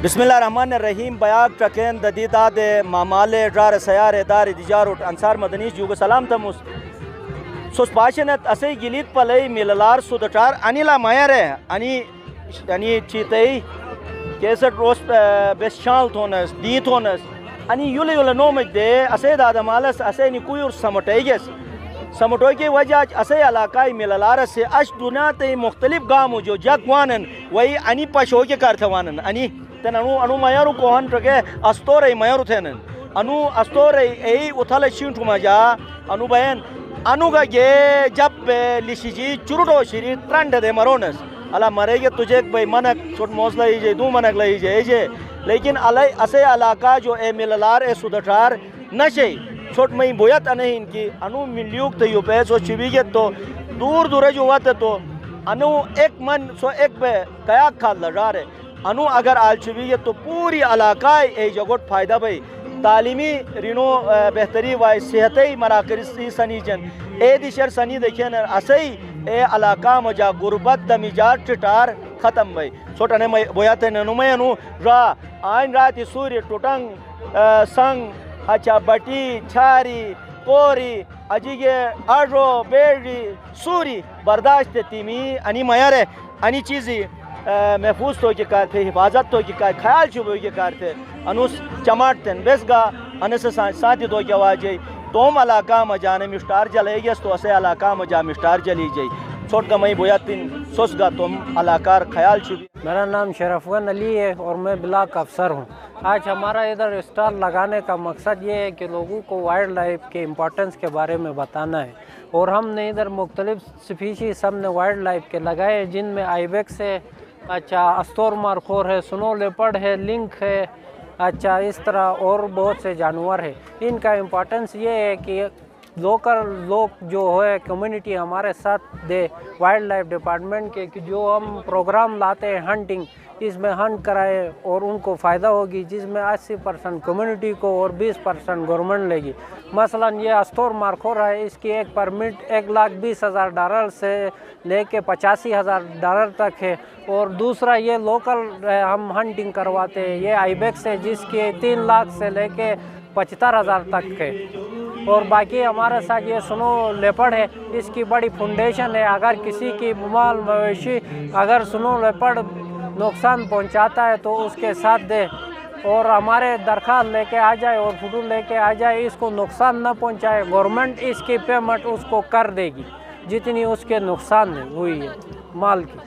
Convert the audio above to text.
بسم اللہ الرحمن الرحیم بیاگ ٹکین ددیداد مامال ڈار سیار دار دیجاروٹ انصار مدنی جوگ سلام تموس سوس پاشنت اسی گلیت پلی میللار سودٹار انیلا مایرے انی چیتئی کیسٹ روس بیس شال تھونس دی تھونس انی یولی یولی نومج دے اسی دادمالس اسی نکوی اور سمٹیگس سمٹوئی کی وجہ اسے علاقائی میللار سے اش دنیا مختلف گامو جو جگ وانن وہی انی پشو کے کارتھ وانن انی تن انو میارو کوہن ٹکے استورے میارو تھینن انو استورے ای اتھل شینٹو مجا انو بین انو گا گے جب لیشی جی چروٹو شیری ترنڈ دے مرونس اللہ مرے گے تجھے بھائی منک چھوٹ موس لئی جے دو منک لئی جے لیکن علی اسے علاقہ جو اے میللار اے سودٹار نشے چھوٹ میں بویت انہیں کی انو ملیوک تے یو پیسو چویگت تو دور دور جو وقت تو انو ایک من سو ایک بے کیاک کھال لڑا رہے انو اگر آل چویگت تو پوری علاقہ اے جگوٹ فائدہ بھئی تعلیمی رینو بہتری وائی صحتی مراکزی سنی جن اے دیشر سنی دیکھیں اسی اے علاقہ مجا غربت دمیجار ٹٹار ختم بھئی چھوٹا میں بویت ننو میں انو را آئین راتی سوری ٹوٹنگ سنگ اچھا بٹی چھاری پوری اجیگے اڈرو بیڑی سوری برداشت تیمی انی میارے انی چیزی محفوظ تو کی کار تھے حفاظت تو کی کار خیال چھو کی کار تھے انوس چماٹ تن بیس گا انس ساتھی دو کیا واجی توم علاقہ مجانے مشتار جلے گیس تو اسے علاقہ مجا مشتار جلی جائی چھوٹ کا میں بویاتین سوس گا تم علاقار خیال چھو. میرا نام شرفون علی ہے اور میں بلاک افسر ہوں. آج ہمارا ادھر اسٹال لگانے کا مقصد یہ ہے کہ لوگوں کو وائلڈ لائف کے امپورٹنس کے بارے میں بتانا ہے اور ہم نے ادھر مختلف سپیشیز ہم نے وائلڈ لائف کے لگائے جن میں آئی بیکس ہے, اچھا استور مارخور ہے, سنو لیپرڈ ہے, لنک ہے, اچھا اس طرح اور بہت سے جانور ہیں. ان کا امپورٹنس یہ ہے کہ لوکل لوگ جو ہے کمیونٹی ہمارے ساتھ دے وائلڈ لائف ڈپارٹمنٹ کے کہ جو ہم پروگرام لاتے ہیں ہنٹنگ, اس میں ہنٹ کرائے اور ان کو فائدہ ہوگی جس میں 80% کمیونٹی کو اور 20% گورنمنٹ لے گی. مثلا یہ استور مارخور ہے, اس کی ایک پرمٹ $1,20,000 سے لے کے $85,000 تک ہے. اور دوسرا یہ لوکل ہم ہنٹنگ کرواتے ہیں, یہ آئی بیکس ہے جس کے 3 لاکھ سے لے کے 75,000 تک ہے. اور باقی ہمارے ساتھ یہ سنو لیپرڈ ہے, اس کی بڑی فاؤنڈیشن ہے. اگر کسی کی مال مویشی اگر سنو لیپرڈ نقصان پہنچاتا ہے تو اس کے ساتھ دے اور ہمارے درخواست لے کے آ جائے اور فوٹو لے کے آ جائے, اس کو نقصان نہ پہنچائے. گورنمنٹ اس کی پیمنٹ اس کو کر دے گی جتنی اس کے نقصان ہوئی ہے مال کی.